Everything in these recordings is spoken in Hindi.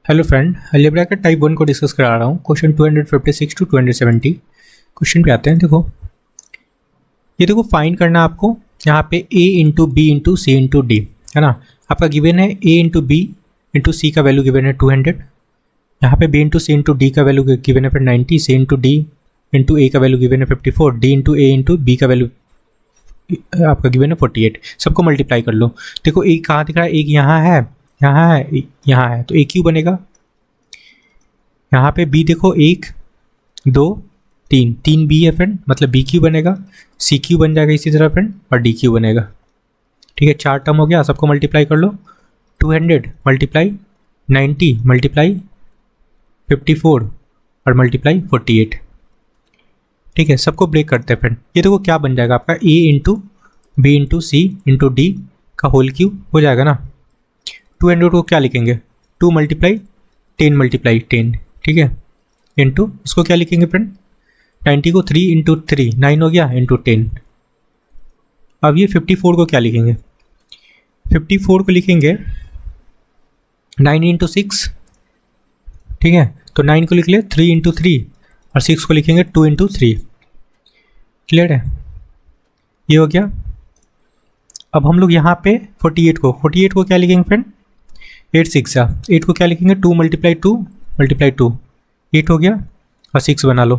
हेलो फ्रेंड, अलजेब्रा का टाइप 1 को डिस्कस करा रहा हूँ। क्वेश्चन 256 टू 270 क्वेश्चन पे आते हैं। देखो ये देखो फाइंड करना आपको यहाँ पे a into B into C into D है ना। आपका गिवन है a into B into C का वैल्यू गिवन है 200, यहाँ पे b into C into D का वैल्यू गिवन है फिर 90, c into D into A का वैल्यू गिवन है 54, d into A into B का वैल्यू आपका गिवन है 48। सबको मल्टीप्लाई कर लो। देखो एक कहाँ दिख रहा है, एक यहाँ है, यहाँ है, यहाँ है, तो ए क्यू बनेगा। यहाँ पे बी देखो 1 2 3, 3 बी है फ्रेंड, मतलब बी क्यू बनेगा, सी क्यू बन जाएगा इसी तरह फ्रेंड, और डी क्यू बनेगा। ठीक है, 4 टर्म हो गया। सबको मल्टीप्लाई कर लो। 200 मल्टीप्लाई 90 मल्टीप्लाई 54 और मल्टीप्लाई 48। ठीक है, सबको ब्रेक करते हैं फ्रेंड। ये देखो क्या बन जाएगा आपका ए into B into C into D का होल क्यूब हो जाएगा ना। 200 को क्या लिखेंगे, 2 मल्टीप्लाई 10 मल्टीप्लाई 10, ठीक है, इंटू इसको क्या लिखेंगे फ्रेंड, 90 को 3 इंटू 3 9 हो गया इंटू 10। अब ये 54 को क्या लिखेंगे, 54 को लिखेंगे 9 इंटू 6, ठीक है, तो 9 को लिख ले 3 इंटू 3 और 6 को लिखेंगे 2 इंटू 3। क्लियर है, ये हो गया। अब हम लोग यहाँ पे 48 को क्या लिखेंगे फ्रेंड, 8 6 8 को क्या लिखेंगे, 2 मल्टीप्लाई 2 मल्टीप्लाई 2 8 हो गया, और 6 बना लो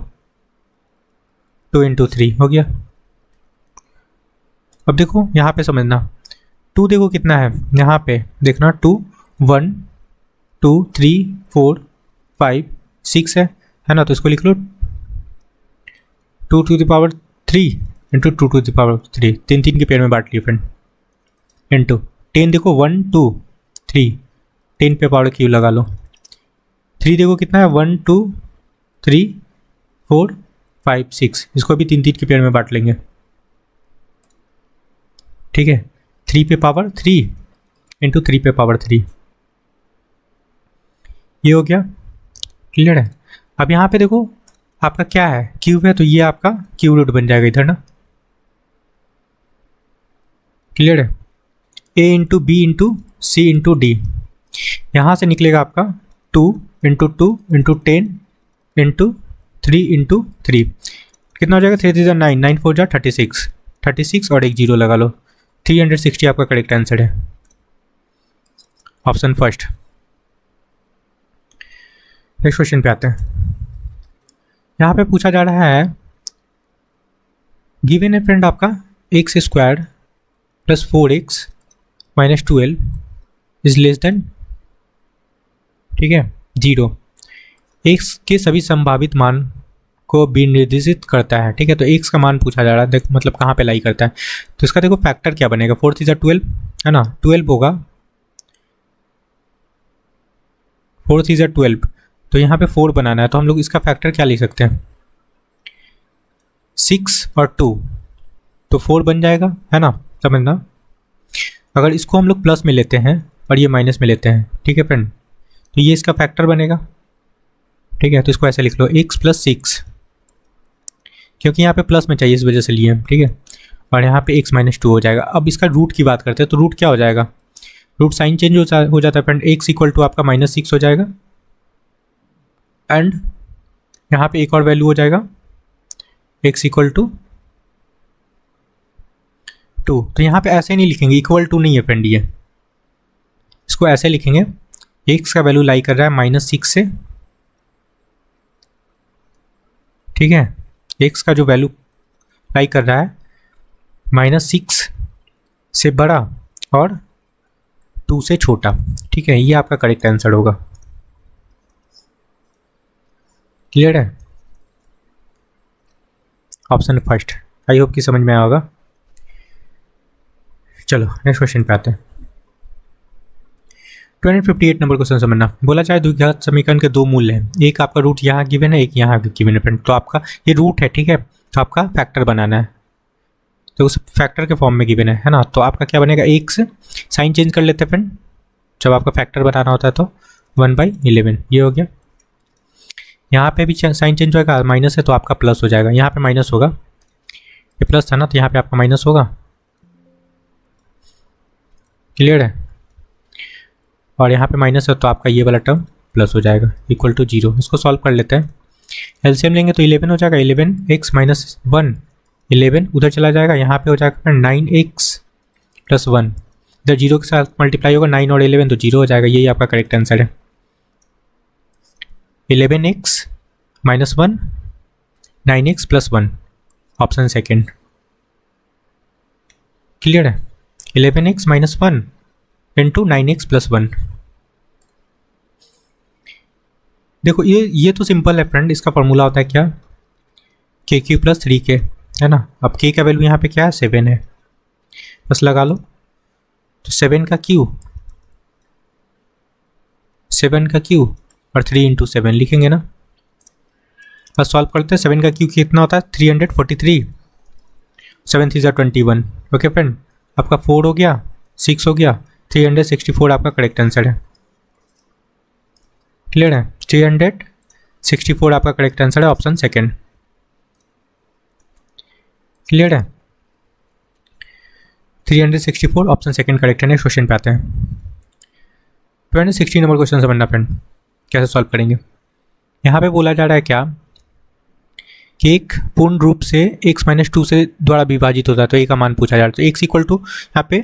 2 इंटू 3 हो गया। अब देखो यहाँ पे समझना, 2 देखो कितना है, यहाँ पे देखना 2 1 2 3 4 5 6 है ना, तो इसको लिख लो 2 to the power 3 into 2 to the power 3, 3 3 के पेयर में बांट लिए फ्रेंड, इंटू 10 देखो 1 2 3, 10 पे पावर क्यू लगा लो। 3 देखो कितना है, 1 2 3 4 5 6, इसको भी 3 3 के पेयर में बांट लेंगे। ठीक है, 3 पे पावर 3 इंटू 3 पे पावर 3, ये हो गया। क्लियर है। अब यहाँ पे देखो आपका क्या है, क्यूब है, तो ये आपका क्यूब रूट बन जाएगा इधर ना। क्लियर है, a into B into C into D, यहाँ से निकलेगा आपका 2 इंटू 2 इंटू 10 इंटू 3 इंटू 3, कितना हो जाएगा, 3 3 9 9 4 36 36 और एक जीरो लगा लो, 360 आपका करेक्ट आंसर है, ऑप्शन फर्स्ट। नेक्स्ट क्वेश्चन पे आते हैं। यहाँ पे पूछा जा रहा है, गिवन है फ्रेंड आपका x square plus 4x minus 12 is less than, ठीक है, 0, x के सभी संभावित मान को भी निर्देशित करता है। ठीक है, तो x का मान पूछा जा रहा है, देख मतलब कहाँ पे लाई करता है, तो इसका देखो फैक्टर क्या बनेगा, 4 3 12 है ना, 12 होगा, 4 3 12, तो यहाँ पे 4 बनाना है, तो हम लोग इसका फैक्टर क्या लिख सकते हैं, 6 और 2, तो 4 बन जाएगा है ना, समझना। अगर इसको हम लोग प्लस में लेते हैं और ये माइनस में लेते हैं, ठीक है फ्रेंड, तो ये इसका फैक्टर बनेगा। ठीक है, तो इसको ऐसे लिख लो x प्लस 6, क्योंकि यहाँ पे प्लस में चाहिए इस वजह से लिए हम, ठीक है, और यहाँ पे x माइनस 2 हो जाएगा। अब इसका रूट की बात करते हैं, तो रूट क्या हो जाएगा, रूट साइन चेंज हो जाता है फ्रेंड, x इक्वल टू आपका -6 हो जाएगा, एंड यहाँ पे एक और वैल्यू हो जाएगा x इक्वल टू 2। तो यहाँ पे ऐसे नहीं लिखेंगे, इक्वल टू नहीं है फ्रेंड, ये इसको ऐसे लिखेंगे, x का वैल्यू लाई कर रहा है -6 से, ठीक है, x का जो वैल्यू लाई कर रहा है -6 से बड़ा और 2 से छोटा। ठीक है, ये आपका करेक्ट आंसर होगा। क्लियर है, ऑप्शन फर्स्ट। आई होप कि समझ में आया होगा। चलो नेक्स्ट क्वेश्चन पे आते हैं। 258 नंबर क्वेश्चन समझना। बोला चाहे द्विघात समीकरण के दो मूल्य हैं, एक आपका रूट यहाँ गिवन है, एक यहाँ गिवन है फ्रेंड, तो आपका ये रूट है, ठीक है, तो आपका फैक्टर बनाना है, तो उस फैक्टर के फॉर्म में गिवन है ना, तो आपका क्या बनेगा, एक से साइन चेंज कर लेते हैं फ्रेंड, जब आपका फैक्टर बनाना होता है तो 1/11, ये हो गया। यहाँ पे भी साइन चेंज होगा, माइनस है तो आपका प्लस हो जाएगा, यहाँ पे माइनस होगा, ये प्लस था ना, तो यहाँ पे आपका माइनस होगा। क्लियर है, और यहाँ पे माइनस है तो आपका ये वाला टर्म प्लस हो जाएगा इक्वल टू 0। इसको सॉल्व कर लेते हैं। एलसीएम लेंगे तो 11 हो जाएगा, 11x माइनस 1, 11 उधर चला जाएगा, यहाँ पे हो जाएगा 9x प्लस 1, इधर 0 के साथ मल्टीप्लाई होगा, 9 और 11 तो 0 हो जाएगा। यही आपका करेक्ट आंसर है। 11x minus 1, 9x plus 1, option second. Clear है? 11x minus 1 into 9x plus 1। देखो ये तो सिंपल है फ्रेंड। इसका फॉर्मूला होता है क्या, के क्यू प्लस 3k, है ना। अब k का वैल्यू यहाँ पे क्या है, 7 है, बस लगा लो। तो 7 का क्यू और 3 इंटू 7 लिखेंगे ना। बस सॉल्व करते हैं। 7 का क्यू कितना होता है, 343, 7 3 21। ओके फ्रेंड, आपका 4 हो गया, 6 हो गया, 364 आपका करेक्ट आंसर है। क्लियर है? 364 आपका करेक्ट आंसर है, ऑप्शन सेकेंड। क्लियर है? 364 ऑप्शन सेकेंड करेक्ट है। नेक्स्ट क्वेश्चन पे आते हैं। 260 नंबर क्वेश्चन समझना फ्रेंड, कैसे सॉल्व करेंगे। यहाँ पे बोला जा रहा है क्या कि एक पूर्ण रूप से x माइनस 2 से द्वारा विभाजित होता है, तो a का मान पूछा जा रहा है। तो x इक्वल टू यहाँ पे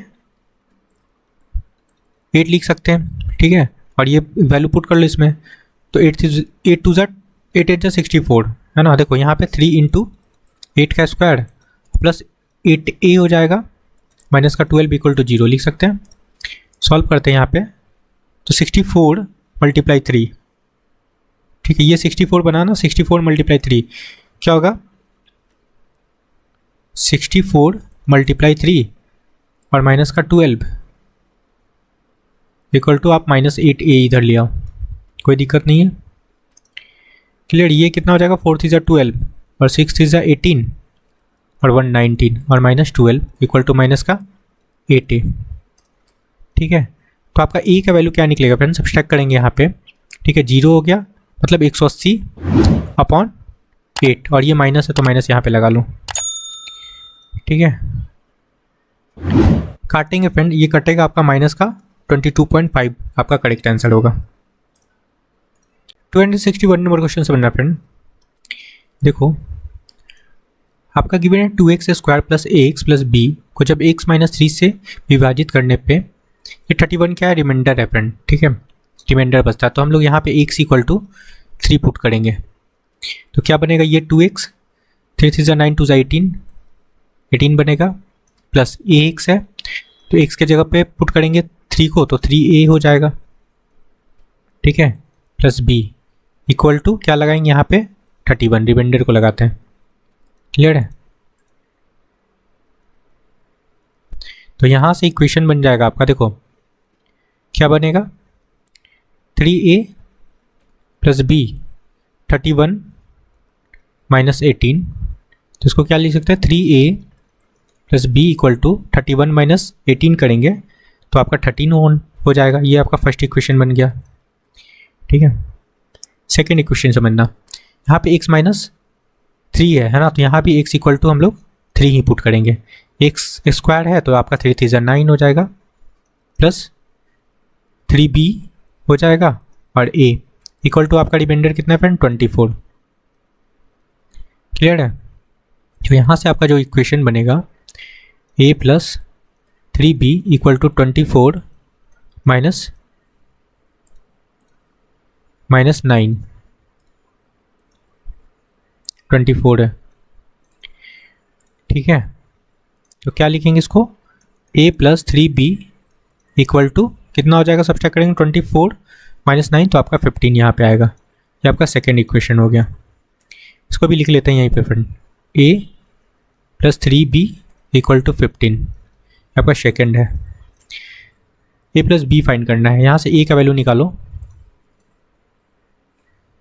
8 लिख सकते हैं, ठीक है, और ये वैल्यू पुट कर लो इसमें। तो 8 2 8 8 64, है ना। देखो यहाँ पे 3 इंटू 8 का स्क्वायर प्लस 8a हो जाएगा, माइनस का 12 इक्वल टू 0 लिख सकते हैं। सॉल्व करते हैं यहाँ पे। तो 64 मल्टीप्लाई 3, ठीक है, ये 64 बना ना, 64 मल्टीप्लाई 3 क्या होगा, 64 मल्टीप्लाई 3 और माइनस का 12 इक्वल टू आप माइनस 8a इधर ले आओ, कोई दिक्कत नहीं है। क्लियर? ये कितना हो जाएगा, 4 3 12 और 6 3 18 और 1 19 और माइनस 12 इक्वल टू माइनस का 8a। ठीक है, तो आपका a का वैल्यू क्या निकलेगा फ्रेंड्स, सब्सट्रैक्ट करेंगे यहाँ पे, ठीक है, 0 हो गया, मतलब 180 अपॉन 8, और ये माइनस है तो माइनस यहाँ पे लगा लो, ठीक है। काटेंगे फ्रेंड, ये कटेगा आपका माइनस का 22.5 आपका करेक्ट आंसर होगा। 261 नंबर क्वेश्चन से बनना फ्रेंड। देखो आपका गिवन है 2x square plus ax plus b को जब x माइनस 3 से विभाजित करने पे ये 31 क्या है, रिमाइंडर है फ्रेंड, ठीक है, रिमाइंडर बचता है। तो हम लोग यहाँ पे x इक्वल टू 3 पुट करेंगे, तो क्या बनेगा, ये 2x, 3 3 9 2 18, 18 बनेगा, प्लस ax है, तो x के जगह पे पुट करेंगे 3 को, तो 3a हो जाएगा, ठीक है, प्लस b इक्वल टू क्या लगाएंगे यहाँ पे 31, रिमाइंडर को लगाते हैं। क्लियर है? तो यहाँ से इक्वेशन बन जाएगा आपका, देखो क्या बनेगा, 3a प्लस b 31 माइनस 18, तो इसको क्या लिख सकते हैं, 3a plus b equal to 31 minus 18 करेंगे तो आपका 13 हो जाएगा। ये आपका फर्स्ट इक्वेशन बन गया, ठीक है। सेकेंड इक्वेशन समझना, यहाँ पे x माइनस 3 है ना, तो यहाँ भी x इक्वल टू हम लोग 3 ही पुट करेंगे, x स्क्वायर है तो आपका 3 3 9 हो जाएगा, प्लस 3b हो जाएगा, और a इक्वल टू आपका रिमाइंडर कितना है फ्रेंड, 24। क्लियर है? तो यहाँ से आपका जो इक्वेशन बनेगा a plus 3b equal to 24 minus 9, 24 है, ठीक है। तो क्या लिखेंगे इसको, a plus 3b equal to कितना हो जाएगा, सब्सट्रैक्ट करेंगे 24 माइनस 9, तो आपका 15 यहाँ पे आएगा। ये आपका सेकेंड इक्वेशन हो गया। इसको भी लिख लेते हैं यहीं पे friend, a plus 3b equal to 15 आपका सेकेंड है। a प्लस b फाइंड करना है, यहाँ से a का वैल्यू निकालो,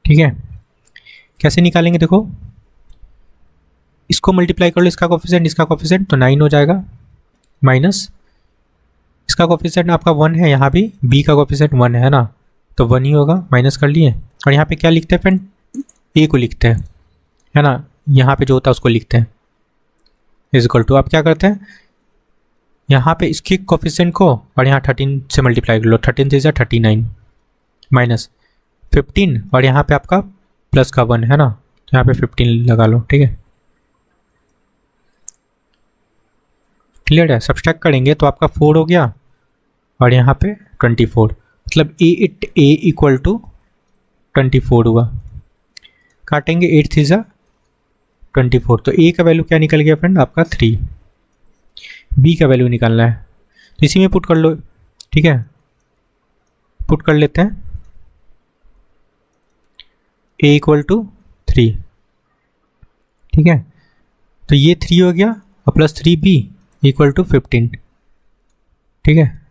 ठीक है। कैसे निकालेंगे, देखो इसको मल्टीप्लाई कर लो, इसका कोफिशिएंट तो 9 हो जाएगा, माइनस इसका कोफिशिएंट आपका 1 है, यहाँ भी b का कोफिशिएंट 1 है ना, तो 1 ही होगा, माइनस कर लिए। और यहाँ पे क्या लिखते हैं फ्रेंड, a को लिखते हैं, है ना, यहाँ पे जो होता है उसको लिखते हैं, इज इक्वल टू, आप क्या करते हैं, यहाँ पे इसके कोफिशिएंट को और यहाँ 13 से मल्टीप्लाई कर लो, 13 3 39 माइनस 15 और यहाँ पे आपका प्लस का 1 है ना, तो यहाँ पे 15 लगा लो, ठीक है। क्लियर है। सब्सट्रैक्ट करेंगे तो आपका 4 हो गया और यहाँ पे 24, मतलब ए इक्वल टू 24 हुआ। काटेंगे 8 3 जा 24, तो ए का वैल्यू क्या निकल गया फ्रेंड आपका 3। बी का वैल्यू निकालना है तो इसी में पुट कर लो, ठीक है। पुट कर लेते हैं ए इक्वल टू 3, ठीक है। तो ये 3 हो गया और प्लस 3b इक्वल टू 15, ठीक है।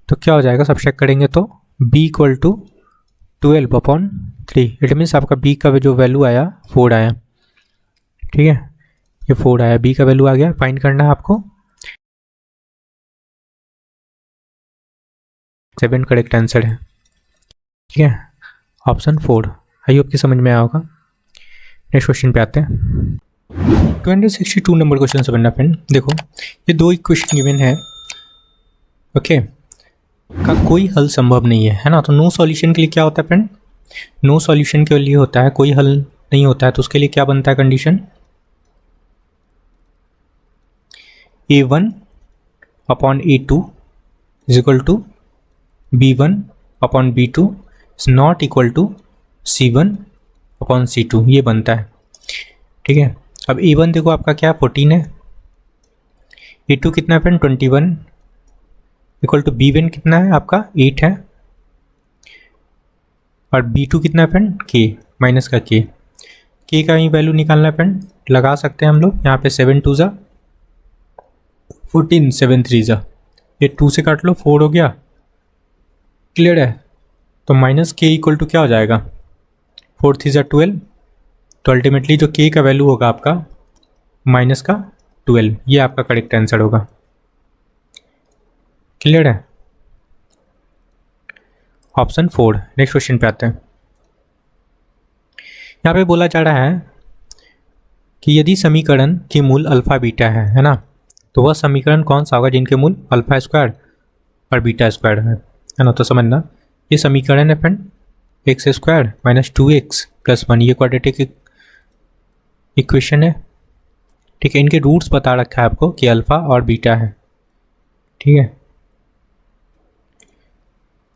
तो क्या हो जाएगा, सब्सट्रैक्ट करेंगे तो b equal to 12/3। It means आपका b का जो वैल्यू आया 4 आया, ठीक है। ये 4 आया, b का वैल्यू आ गया। फाइंड करना है आपको 7 करेक्ट आंसर है, ठीक है। ऑप्शन 4। आई होप कि समझ में आया होगा। नेक्स्ट क्वेश्चन पे आते हैं। 262 नंबर क्वेश्चन समझना फ्रेंड। देखो ये दो इक्वेशन गिवन है, ओके, का कोई हल संभव नहीं है ना। तो नो सॉल्यूशन के लिए क्या होता है फ्रेंड, नो सॉल्यूशन के लिए होता है कोई हल नहीं होता है, तो उसके लिए क्या बनता है condition, a1/a2 is equal to b1/b2 is not equal to c1/c2, ये बनता है, ठीक है। अब a1 देखो आपका क्या 14 है, a2 कितना है फ्रेंड 21, इक्वल टू b1 कितना है आपका 8 है, और b2 कितना है फ्रेंड k माइनस का k का ही वैल्यू निकालना है फ्रेंड। लगा सकते हैं हम लोग यहाँ पे 7 2 जा 14, 7 3 जा, ये 2 से काट लो 4 हो गया। क्लियर है। तो माइनस k इक्वल टू क्या हो जाएगा 4 3 जा 12, तो अल्टीमेटली जो k का वैल्यू होगा आपका माइनस का 12, ये आपका करेक्ट आंसर होगा। क्लियर है। ऑप्शन 4। नेक्स्ट क्वेश्चन पे आते हैं। यहाँ पे बोला जा रहा है कि यदि समीकरण के मूल अल्फा बीटा है ना, तो वह समीकरण कौन सा होगा जिनके मूल अल्फा स्क्वायर और बीटा स्क्वायर है ना। तो समझना ये समीकरण है friend, x square minus 2x plus 1, ये क्वाड्रेटिक इक्वेशन है, ठीक है। इनके रूट्स बता रखा है आपको कि अल्फा और बीटा है, ठीक है।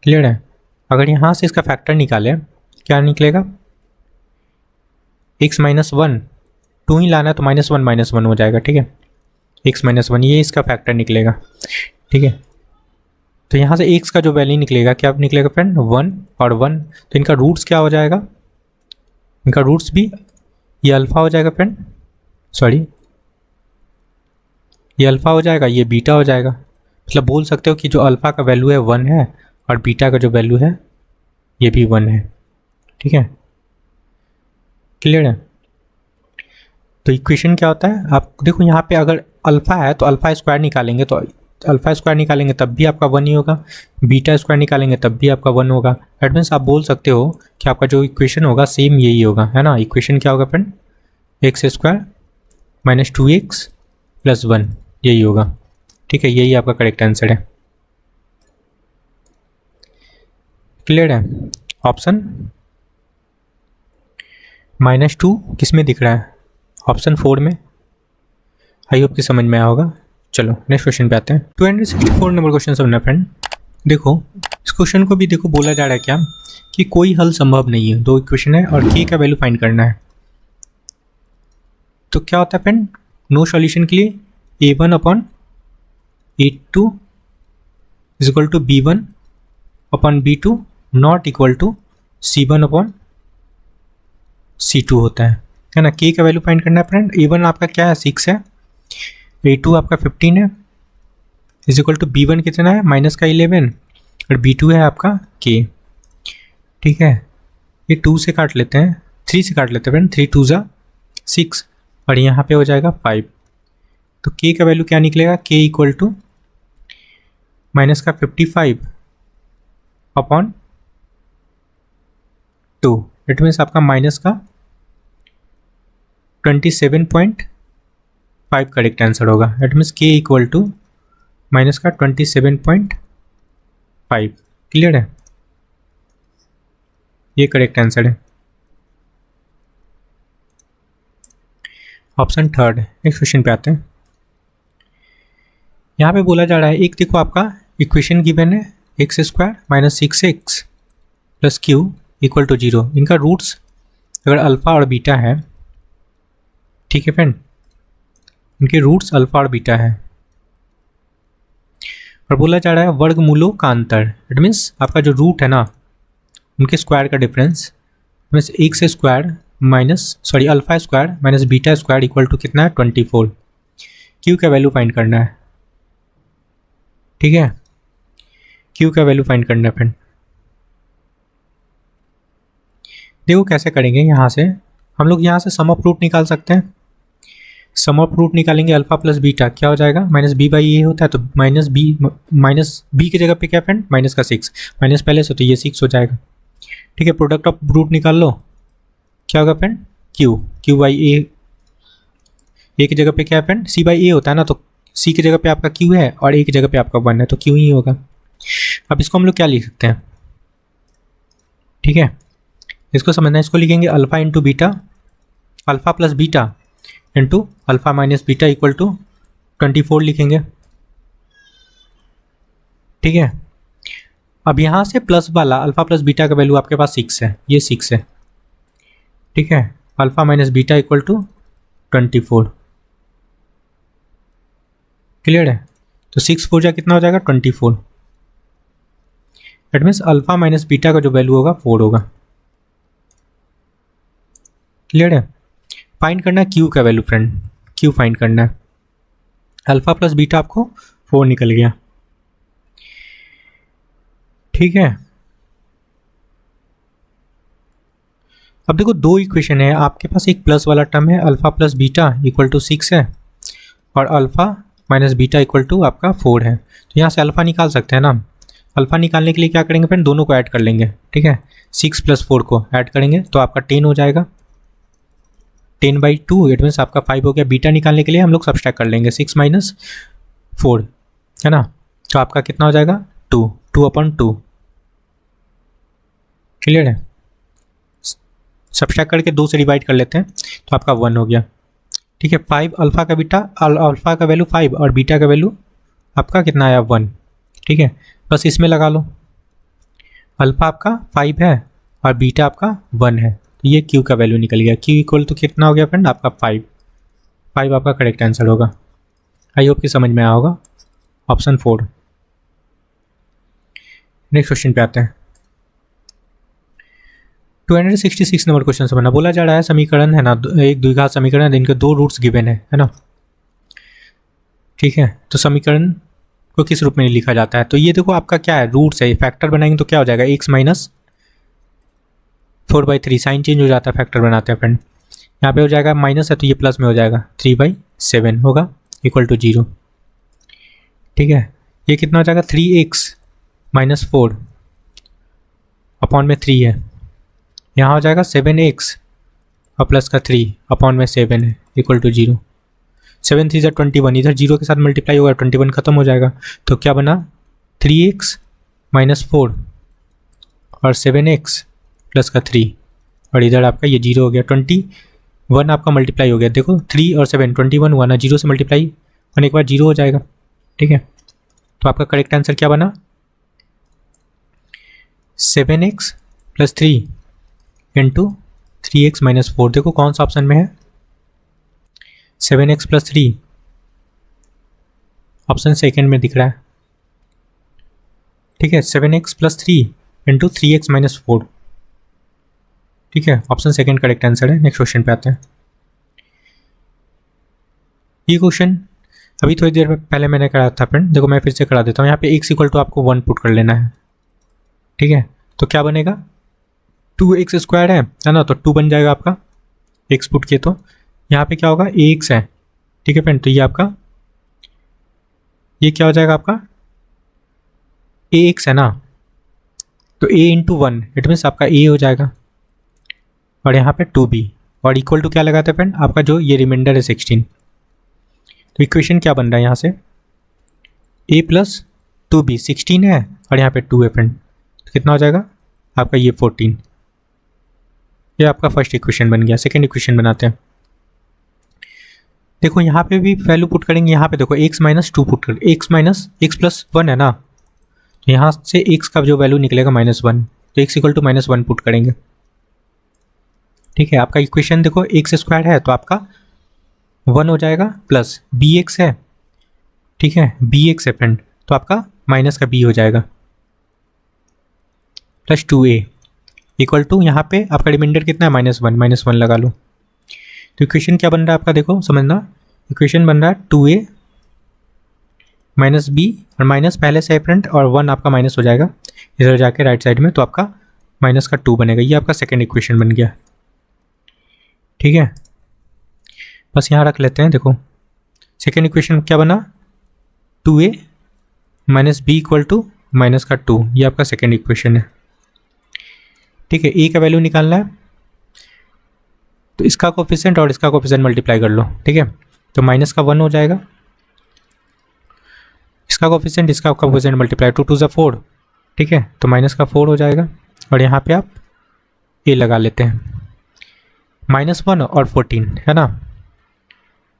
क्लियर है। अगर यहाँ से इसका फैक्टर निकालें क्या निकलेगा, x माइनस 1, 2 ही लाना है तो -1 हो जाएगा, ठीक है। x माइनस 1 ये इसका फैक्टर निकलेगा, ठीक है। तो यहाँ से x का जो वैल्यू निकलेगा क्या निकलेगा फ्रेंड 1 और 1, तो इनका रूट्स क्या हो जाएगा, इनका रूट्स भी ये अल्फा हो जाएगा फ्रेंड, सॉरी ये अल्फा हो जाएगा, ये बीटा हो जाएगा। मतलब बोल सकते हो कि जो अल्फा का वैल्यू है 1 है और बीटा का जो वैल्यू है ये भी 1 है, ठीक है। क्लियर है। तो इक्वेशन क्या होता है, आप देखो यहाँ पे अगर अल्फा है तो अल्फा स्क्वायर निकालेंगे, तो अल्फा स्क्वायर निकालेंगे तब भी आपका 1 ही होगा, बीटा स्क्वायर निकालेंगे तब भी आपका 1 होगा। दैट मीन्स आप बोल सकते हो कि आपका जो इक्वेशन होगा सेम यही होगा, है ना। इक्वेशन क्या होगा friend, x square minus 2x plus 1, यही होगा, ठीक है। यही आपका करेक्ट आंसर है। क्लियर है। ऑप्शन -2 किस में दिख रहा है, ऑप्शन 4 में। आई होप कि समझ में आया होगा। चलो नेक्स्ट क्वेश्चन पे आते हैं। 264 नंबर क्वेश्चन समझना फ्रेंड। देखो इस क्वेश्चन को भी देखो बोला जा रहा है क्या कि कोई हल संभव नहीं है, दो इक्वेशन है और k का वैल्यू फाइंड करना है। तो क्या होता है फ्रेंड, नो सॉल्यूशन के लिए a1/a2 is equal to b1/b2 not equal to c1/c2 होता है ना। k का वैल्यू फाइंड करना है फ्रेंड। a1 आपका क्या है 6 है, a2 आपका 15 है, इज इक्वल टू b1 कितना है माइनस का 11 और b2 है आपका k, ठीक है। ये 2 से काट लेते हैं, 3 से काट लेते हैं फ्रेंड, 3 2 जा 6 और यहाँ पे हो जाएगा 5। तो k का वैल्यू क्या निकलेगा, k इक्वल टू माइनस का 55/2, इट मीन्स आपका माइनस का 27.5 करेक्ट आंसर होगा। That means k equal to minus का 27.5। क्लियर है। ये करेक्ट आंसर है, ऑप्शन थर्ड है। नेक्स्ट क्वेश्चन पे आते हैं। यहाँ पे बोला जा रहा है, एक देखो आपका इक्वेशन गिवन है x² minus 6x plus q equal to 0। इनका रूट्स अगर अल्फ़ा और बीटा है, ठीक है फ्रेंड, इनके रूट्स अल्फ़ा और बीटा है, और बोला जा रहा है वर्गमूलों का अंतर। इट मीन्स आपका जो रूट है ना, उनके स्क्वायर का difference, means x² minus alpha square minus beta square equal to कितना है 24। क्यू का वैल्यू फाइंड करना है, ठीक है, क्यू का वैल्यू फाइंड करना है फ्रेंड। देखो कैसे करेंगे, यहाँ से हम लोग यहाँ से सम ऑफ रूट निकाल सकते हैं। सम ऑफ रूट निकालेंगे अल्फा प्लस बीटा, क्या हो जाएगा, माइनस बी बाई ए होता है, तो माइनस बी की जगह पे क्या फ्रेंड, माइनस का 6, माइनस पहले से, तो ये 6 हो जाएगा, ठीक है। प्रोडक्ट ऑफ रूट निकाल लो, क्या होगा फ्रेंड, क्यू बाई ए की जगह पे क्या है फ्रेंड, सी बाई ए होता है ना, तो सी की जगह पे आपका क्यू है और ए की जगह पे आपका 1 है, तो क्यू ही होगा। अब इसको हम लोग क्या लिख सकते हैं, ठीक है, इसको समझना है। इसको लिखेंगे alpha into beta, alpha plus beta into alpha minus beta equal to 24 लिखेंगे, ठीक है। अब यहाँ से प्लस वाला अल्फा प्लस बीटा का वैल्यू आपके पास 6 है, ये 6 है, ठीक है। Alpha minus beta equal to 24, clear है। तो 6 4 जा कितना हो जाएगा 24। That means alpha minus beta का जो वैल्यू होगा 4 होगा, क्लियर है। फाइंड करना है क्यू का वैल्यू फ्रेंड, क्यू फाइंड करना है। अल्फा प्लस बीटा आपको 4 निकल गया, ठीक है। अब देखो दो इक्वेशन है आपके पास, एक प्लस वाला टर्म है alpha plus beta equal to 6 है, और alpha minus beta equal to आपका 4 है। तो यहाँ से अल्फा निकाल सकते हैं ना। अल्फा निकालने के लिए क्या करेंगे फ्रेंड, दोनों को ऐड कर लेंगे, ठीक है। 6 प्लस 4 को ऐड करेंगे तो आपका 10 हो जाएगा, 10/2, इट मीन्स आपका 5 हो गया। बीटा निकालने के लिए हम लोग सब्सट्रैक्ट कर लेंगे, 6 माइनस 4 है ना, तो आपका कितना हो जाएगा 2/2, क्लियर है। सब्सट्रैक्ट करके 2 से डिवाइड कर लेते हैं तो आपका 1 हो गया, ठीक है। 5 अल्फा का बीटा, अल्फा का वैल्यू 5 और बीटा का वैल्यू आपका कितना आया 1, ठीक है। बस इसमें लगा लो, अल्फा आपका 5 है और बीटा आपका 1 है, तो ये क्यू का वैल्यू निकल गया। क्यू इक्वल तो कितना हो गया फ्रेंड आपका 5 आपका करेक्ट आंसर होगा। आई होप कि समझ में आया होगा, ऑप्शन 4। नेक्स्ट क्वेश्चन पे आते हैं। 266 नंबर क्वेश्चन से बना, बोला जा रहा है समीकरण है ना, एक द्विघात समीकरण है, इनके 2 रूट्स गिवन है ना, ठीक है। तो समीकरण को किस रूप में लिखा जाता है, तो ये देखो आपका क्या है, रूट्स है, फैक्टर बनाएंगे तो क्या हो जाएगा, x माइनस 4/3, साइन चेंज हो जाता है, फैक्टर बनाते हैं फ्रेंड। यहाँ पे हो जाएगा माइनस है तो ये प्लस में हो जाएगा, 3/7 होगा इक्वल टू 0, ठीक है। ये कितना हो जाएगा 3x माइनस 4 अपॉन में 3 है, यहाँ हो जाएगा 7x और प्लस का 3 अपॉन में 7 है इक्वल टू 0। 7 3 21, इधर 0 के साथ मल्टीप्लाई होगा, 21 खत्म हो जाएगा, तो क्या बना 3x माइनस 4 और 7x प्लस का 3, और इधर आपका ये 0 हो गया, 21 आपका मल्टीप्लाई हो गया। देखो 3 और 7 21 हुआ ना, 0 से मल्टीप्लाई होने के बाद 0 हो जाएगा, ठीक है। तो आपका करेक्ट आंसर क्या बना 7x plus 3 into 3x minus 4। देखो कौन सा ऑप्शन में है, 7x प्लस 3 ऑप्शन सेकेंड में दिख रहा है, ठीक है। 7x plus 3 into 3x minus 4, ठीक है, ऑप्शन सेकेंड करेक्ट आंसर है। नेक्स्ट क्वेश्चन पे आते हैं। ये क्वेश्चन अभी थोड़ी देर पहले मैंने करा था फ्रेंड, देखो मैं फिर से करा देता हूँ। यहाँ पे x इक्वल टू आपको 1 पुट कर लेना है, ठीक है। तो क्या बनेगा 2x² है ना, तो 2 बन जाएगा आपका, x पुट किए तो यहाँ पे क्या होगा ax है, ठीक है फ्रेंड। तो ये आपका ये क्या हो जाएगा आपका ax है ना, तो a इंटू 1 इट मीन्स आपका a हो जाएगा, और यहाँ पे 2b, और इक्वल टू क्या लगाते हैं फ्रेंड आपका जो ये रिमाइंडर है 16। तो इक्वेशन क्या बन रहा है यहाँ से a प्लस 2b, 16 है और यहाँ पे 2 है फ्रेंड, तो कितना हो जाएगा आपका ये 14, ये आपका फर्स्ट इक्वेशन बन गया। सेकेंड इक्वेशन बनाते हैं। देखो यहाँ पे भी वैल्यू पुट करेंगे। यहाँ पे देखो x माइनस टू पुट कर, x प्लस वन है ना, तो यहाँ से x का जो वैल्यू निकलेगा -1, तो x इक्वल टू -1 पुट करेंगे। ठीक है, आपका इक्वेशन देखो x स्क्वायर है तो आपका 1 हो जाएगा, प्लस bx है, ठीक है, bx है फ्रेंड, तो आपका माइनस का b हो जाएगा, प्लस 2a इक्वल टू यहाँ पे आपका रिमाइंडर कितना है -1 लगा लो। तो इक्वेशन क्या बन रहा है आपका, देखो समझना, इक्वेशन बन रहा है 2a माइनस बी, और माइनस पहले से है फ्रेंड, और 1 आपका माइनस हो जाएगा इधर जाके राइट साइड में, तो आपका माइनस का 2 बनेगा। ये आपका सेकेंड इक्वेशन बन गया। ठीक है, बस यहाँ रख लेते हैं। देखो सेकेंड इक्वेशन क्या बना, 2a minus b equal to minus का 2, ये आपका सेकेंड इक्वेशन है। ठीक है, a का वैल्यू निकालना है, तो इसका कोफिशिएंट और इसका कोफिशिएंट मल्टीप्लाई कर लो। ठीक है, तो माइनस का 1 हो जाएगा, इसका कोफिशिएंट इसका कोफिशिएंट मल्टीप्लाई, 2 2 ज़ा 4। ठीक है, तो माइनस का 4 हो जाएगा, और यहाँ पे आप a लगा लेते हैं, -1 और 14 है ना।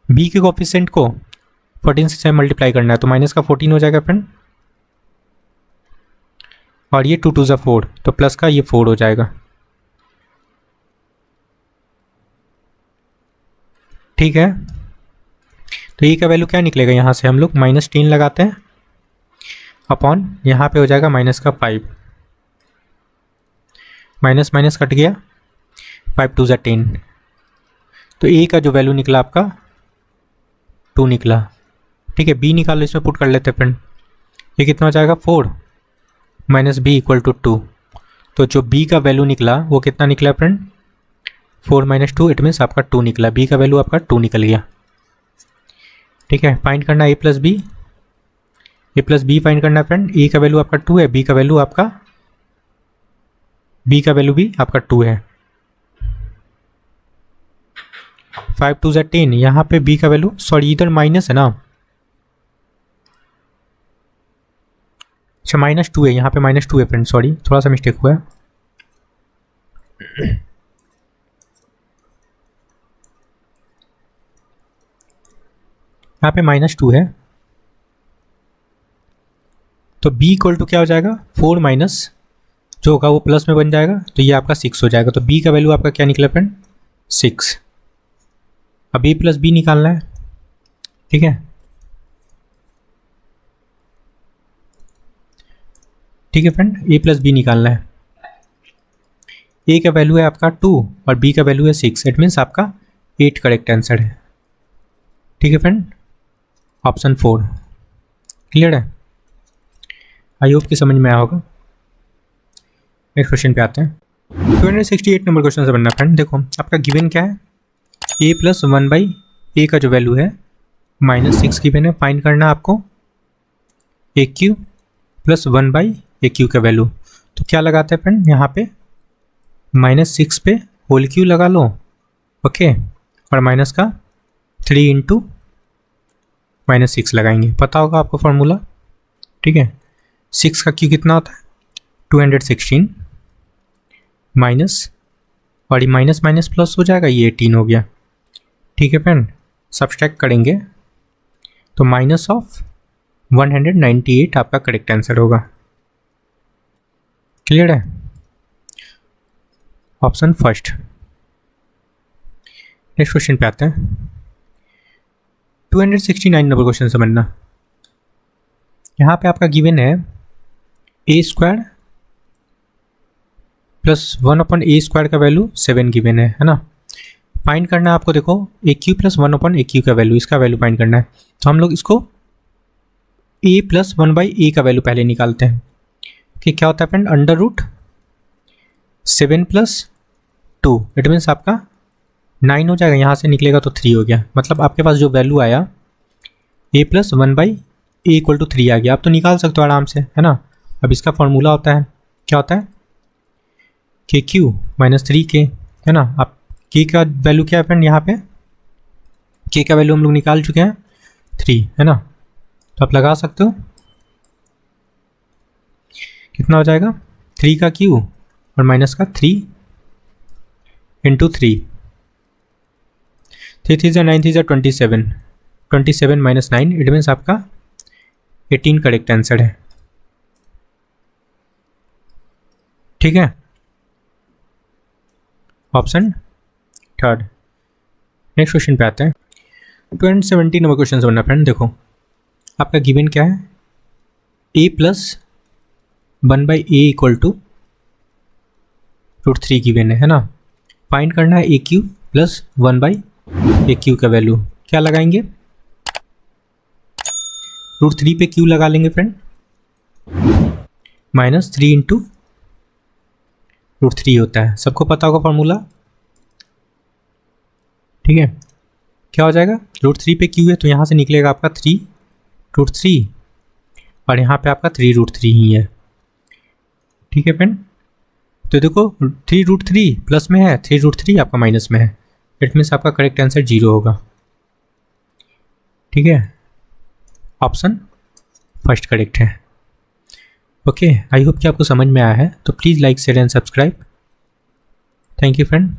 b के कोफिशिएंट को 14 से मल्टीप्लाई करना है, तो माइनस का 14 हो जाएगा फ्रेंड, और ये 2 2 ज़ा 4, तो प्लस का ये 4 हो जाएगा। ठीक है, तो ये का वैल्यू क्या निकलेगा, यहाँ से हम लोग -10 लगाते हैं, अपॉन यहाँ पे हो जाएगा माइनस का 5, माइनस माइनस कट गया, 5 2 ज़ा 10, तो a का जो वैल्यू निकला आपका 2 निकला। ठीक है, b निकालो, इसमें पुट कर लेते हैं फ्रेंड, ये कितना हो जाएगा 4 माइनस बी इक्वल टू 2, तो जो b का वैल्यू निकला वो कितना निकला फ्रेंड, 4 माइनस 2, इट मीन्स आपका 2 निकला, b का वैल्यू आपका 2 निकल गया। ठीक है, फाइंड करना a प्लस बी फाइंड करना है फ्रेंड। a का वैल्यू आपका 2 है, b का वैल्यू भी आपका 2 है, 5 2 ज़ा 10, यहाँ पे b का वैल्यू, सॉरी इधर माइनस है ना, अच्छा -2 है, यहाँ पे -2 है फ्रेंड, सॉरी थोड़ा सा मिस्टेक हुआ है। यहाँ पे -2 है, तो b इक्वल टू क्या हो जाएगा, 4 माइनस जो होगा वो प्लस में बन जाएगा, तो ये आपका 6 हो जाएगा। तो b का वैल्यू आपका क्या निकला फ्रेंड, 6। अब a प्लस बी निकालना है। ठीक है, ठीक है फ्रेंड, a प्लस बी निकालना है। a का वैल्यू है आपका 2 और b का वैल्यू है 6, इट मीन्स आपका 8 करेक्ट आंसर है। ठीक है फ्रेंड, ऑप्शन 4 क्लियर है, आई होप कि समझ में आया होगा। नेक्स्ट क्वेश्चन पे आते हैं। 268 नंबर क्वेश्चन से बनना फ्रेंड। देखो आपका गिवन क्या है, a प्लस 1/a का जो वैल्यू है -6 गिवन है, फाइंड करना है आपको a³ प्लस 1/a³ का वैल्यू। तो क्या लगाते हैं फ्रेंड, यहाँ पे -6 पे होल क्यू लगा लो, ओके, और माइनस का 3 इंटू -6 लगाएंगे, पता होगा आपको फॉर्मूला। ठीक है, 6 का क्यू कितना होता है 216, माइनस, और ये माइनस माइनस प्लस हो जाएगा, ये 18 हो गया। ठीक है फ्रेंड, सब्सट्रैक्ट करेंगे तो -198 आपका करेक्ट आंसर होगा। क्लियर है, ऑप्शन फर्स्ट। नेक्स्ट क्वेश्चन पे आते हैं। 269 नंबर क्वेश्चन समझना। यहाँ पे आपका गिवन है a² प्लस 1/a² का वैल्यू 7 गिवन है ना। फाइंड करना है आपको, देखो a³ प्लस 1/a³ का वैल्यू, इसका वैल्यू फाइंड करना है। तो हम लोग इसको a प्लस 1/a का वैल्यू पहले निकालते हैं कि क्या होता है फ्रेंड, √7 प्लस 2, इट मीन्स आपका 9 हो जाएगा, यहाँ से निकलेगा तो 3 हो गया। मतलब आपके पास जो वैल्यू आया a plus 1/a equal to 3 आ गया। आप तो निकाल सकते हो आराम से, है ना। अब इसका फॉर्मूला होता है, क्या होता है, KQ माइनस 3K, है ना। आप K का वैल्यू क्या है फ्रेंड, यहाँ पे K का वैल्यू हम लोग निकाल चुके हैं 3, है ना। तो आप लगा सकते हो, कितना हो जाएगा 3 का Q और माइनस का 3 इंटू 3, 3 × 9 = 27, 27 - 9, इट मीन्स आपका 18 करेक्ट आंसर है। ठीक है, ऑप्शन थर्ड। नेक्स्ट क्वेश्चन पे आते हैं। 270 नंबर क्वेश्चन से बनना फ्रेंड। देखो आपका गिवन क्या है, a + 1/a = √3 गिवन है ना। फाइंड करना है a³ + 1/a³ का वैल्यू। क्या लगाएंगे, √3 पे q लगा लेंगे फ्रेंड, -3 × √3 होता है, सबको पता होगा फॉर्मूला। ठीक है, क्या हो जाएगा, √3 पे q है तो यहाँ से निकलेगा आपका 3 √3 और यहाँ पे आपका 3 √3 ही है। ठीक है फ्रेंड, तो देखो 3 √3 प्लस में है, 3 √3 आपका माइनस में है, इट मीन्स आपका करेक्ट आंसर 0 होगा। ठीक है, ऑप्शन फर्स्ट करेक्ट है। ओके, आई होप कि आपको समझ में आया है। तो please like, share and subscribe. Thank you friend.